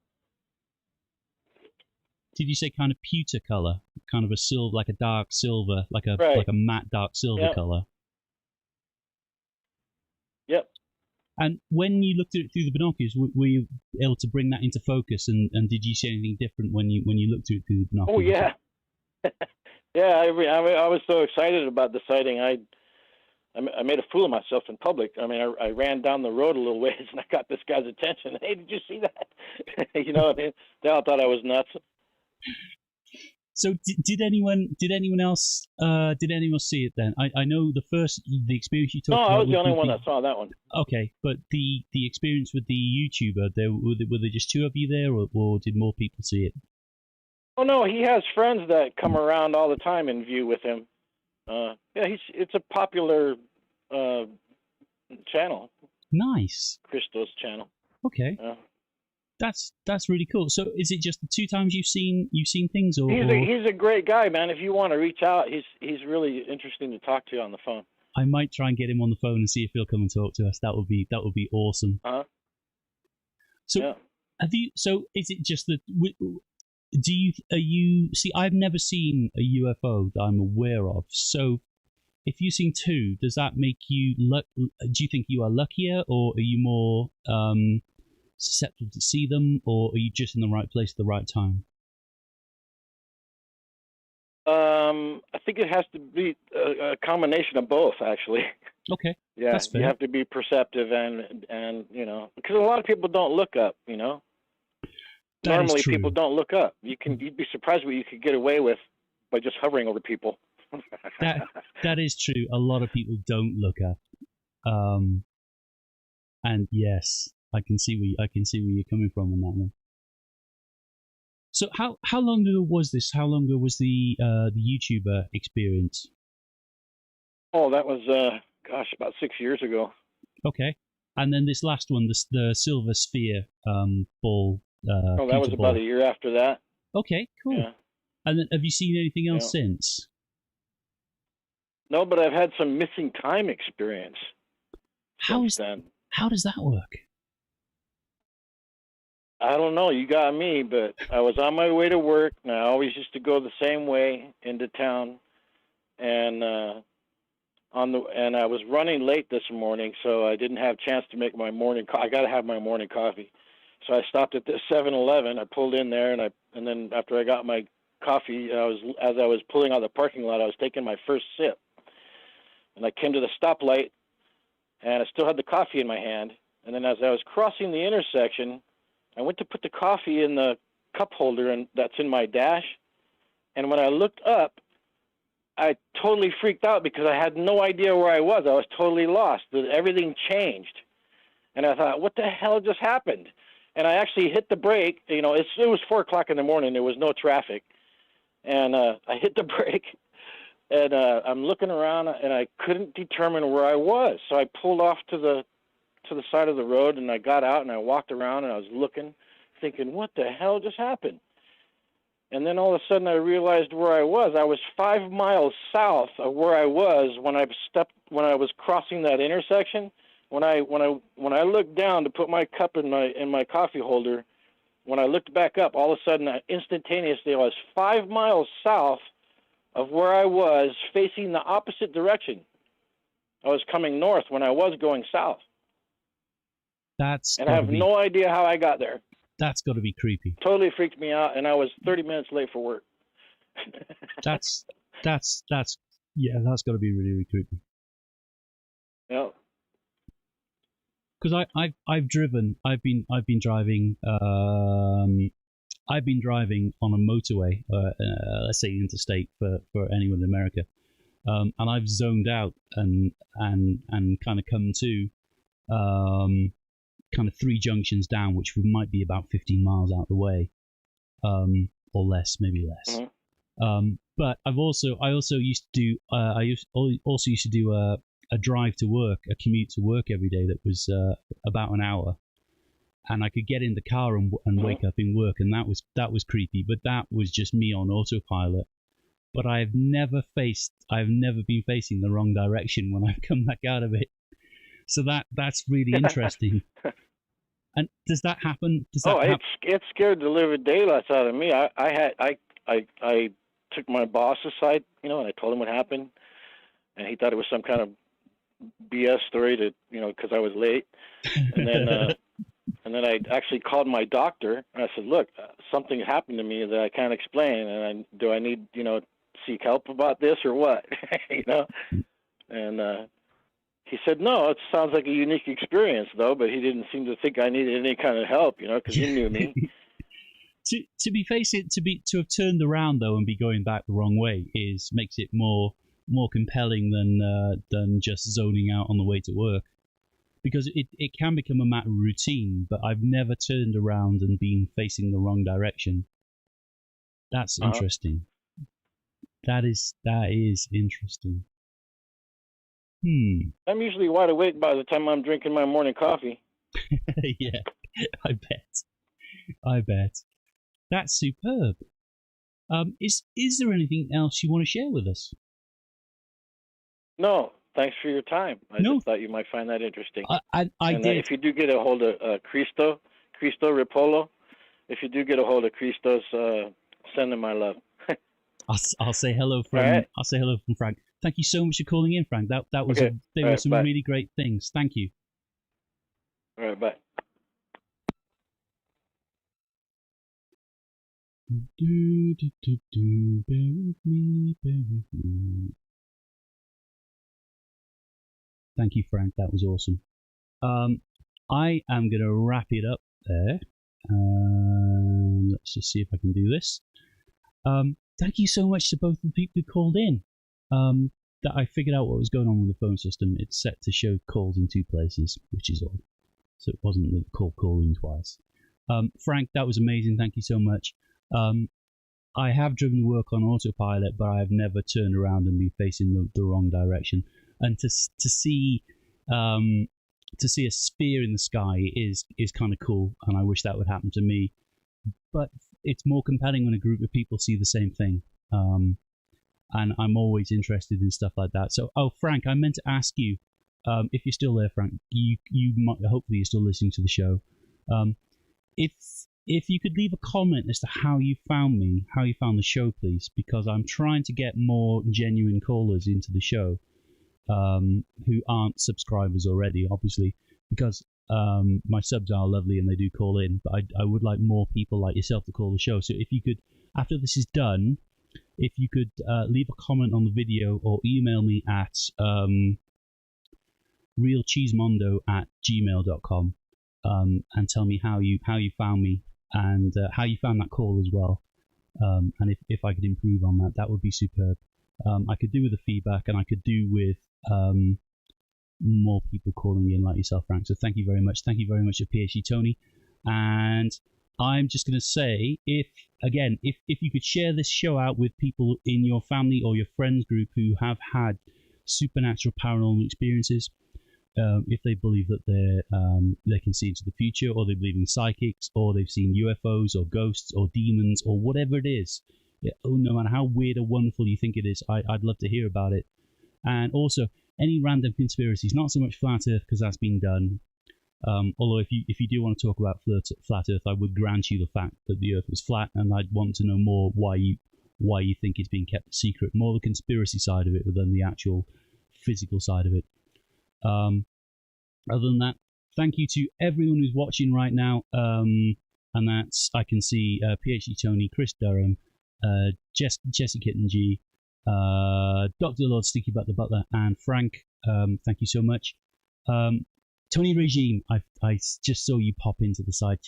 Did you say kind of pewter color? Kind of a silver, like a dark silver, like a matte dark silver color? Yep. And when you looked at it through the binoculars, were you able to bring that into focus? And did you see anything different when you looked at it through the binoculars? Oh yeah, yeah. I was so excited about the sighting. I made a fool of myself in public. I mean, I ran down the road a little ways and I got this guy's attention. Hey, did you see that? They all thought I was nuts. So did anyone else see it then? I know the experience you talked about. No, I was the only one that saw that one. Okay, but the experience with the YouTuber, were there just two of you there, or did more people see it? Oh no, he has friends that come around all the time and view with him. It's a popular channel. Nice. Christo's channel. Okay. That's really cool. So is it just the two times you've seen things, or he's a great guy, man. If you want to reach out, he's really interesting to talk to on the phone. I might try and get him on the phone and see if he'll come and talk to us. That would be awesome. So So is it just that? See, I've never seen a UFO that I'm aware of. So if you've seen two, does that make you do you think you are luckier, or are you more susceptible to see them, or are you just in the right place at the right time? I think it has to be a combination of both, actually. Okay. Yeah, that's fair. You have to be perceptive and because a lot of people don't look up, Normally people don't look up. You'd be surprised what you could get away with by just hovering over people. That is true. A lot of people don't look up. And yes, I can see where you're coming from on that one. So how long ago was this? How long ago was the YouTuber experience? Oh, that was about 6 years ago. Okay, and then this last one, the silver sphere ball. That was about a year after that. Okay, cool. Yeah. And then have you seen anything else since? No, but I've had some missing time experience. How does that work? I don't know. You got me, but I was on my way to work, and I always used to go the same way into town, and I was running late this morning, so I didn't have a chance to make my morning. I got to have my morning coffee, so I stopped at this 7-Eleven. I pulled in there, and then after I got my coffee, as I was pulling out of the parking lot, I was taking my first sip, and I came to the stoplight, and I still had the coffee in my hand, and then as I was crossing the intersection, I went to put the coffee in the cup holder that's in my dash, and when I looked up, I totally freaked out because I had no idea where I was. I was totally lost. Everything changed, and I thought, what the hell just happened? And I actually hit the brake. It was 4 o'clock in the morning. There was no traffic, and I hit the brake, and I'm looking around, and I couldn't determine where I was. So I pulled off to the to the side of the road, and I got out and I walked around and I was looking, thinking, what the hell just happened? And then all of a sudden I realized where I was. I was 5 miles south of where I was when I was crossing that intersection. When I looked down to put my cup in my coffee holder, when I looked back up, all of a sudden, instantaneously, I was 5 miles south of where I was, facing the opposite direction. I was coming north when I was going south. And I have no idea how I got there. That's got to be creepy. Totally freaked me out, and I was 30 minutes late for work. that's got to be really, really creepy. Yeah. Because I've been driving on a motorway, let's say interstate for anyone in America, and I've zoned out and kind of come to kind of 3 junctions down, which might be about 15 miles out the way, or less, maybe less. Mm-hmm. But I also used to do a drive to work, a commute to work every day that was about an hour, and I could get in the car and wake up in work, and that was creepy. But that was just me on autopilot. But I've never been facing the wrong direction when I've come back out of it. So that's really interesting. And does that happen? It scared the living daylights out of me. I took my boss aside, and I told him what happened, and he thought it was some kind of BS story because I was late, and then I actually called my doctor and I said, look, something happened to me that I can't explain, and do I need seek help about this or what? And he said, no, it sounds like a unique experience though, but he didn't seem to think I needed any kind of help, because he knew me. To have turned around though and be going back the wrong way makes it more compelling than just zoning out on the way to work, because it can become a matter of routine. But I've never turned around and been facing the wrong direction. That's interesting. That is interesting. I'm usually wide awake by the time I'm drinking my morning coffee. Yeah, I bet. That's superb. Is there anything else you want to share with us? No, thanks for your time. I just thought you might find that interesting. I did. If you do get a hold of Cristo Ripolo, if you do get a hold of Christos, send him my love. I'll say hello from. Right. I'll say hello from Frank. Thank you so much for calling in, Frank. That was okay. They were some really great things. Thank you. All right, bye. Bear with me. Thank you, Frank. That was awesome. I am going to wrap it up there. Let's just see if I can do this. Thank you so much to both the people who called in. That I figured out what was going on with the phone system. It's set to show calls in 2 places, which is odd. So it wasn't the calling twice. Frank, that was amazing. Thank you so much. I have driven to work on autopilot, but I have never turned around and been facing the wrong direction. And to see a sphere in the sky is kind of cool, and I wish that would happen to me. But it's more compelling when a group of people see the same thing. And I'm always interested in stuff like that. So, Frank, I meant to ask you, if you're still there, Frank, you might, hopefully you're still listening to the show. If you could leave a comment as to how you found me, how you found the show, please, because I'm trying to get more genuine callers into the show, who aren't subscribers already, obviously, because my subs are lovely and they do call in, but I would like more people like yourself to call the show. So if you could, after this is done, if you could leave a comment on the video or email me at realcheesemondo@gmail.com and tell me how you found me and how you found that call as well. And if I could improve on that, that would be superb. I could do with the feedback, and I could do with more people calling in like yourself, Frank. So thank you very much. Thank you very much to PhD Tony. And I'm just going to say, if you could share this show out with people in your family or your friends group who have had supernatural paranormal experiences, if they believe that they can see into the future, or they believe in psychics, or they've seen UFOs or ghosts or demons or whatever it is. No matter how weird or wonderful you think it is, I'd love to hear about it. And also any random conspiracies, not so much flat Earth because that's been done. Although if you do want to talk about flat Earth, I would grant you the fact that the Earth was flat, and I'd want to know more why you think it's being kept a secret, more the conspiracy side of it than the actual physical side of it. Other than that, thank you to everyone who's watching right now, and that's, I can see PhD Tony, Chris Durham, Jesse Kitten G, Dr. Lord Sticky Butt the Butler, and Frank. Thank you so much. Tony Regime, I just saw you pop into the side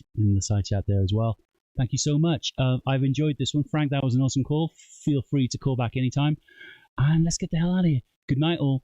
chat there as well. Thank you so much. I've enjoyed this one. Frank, that was an awesome call. Feel free to call back anytime. And let's get the hell out of here. Good night, all.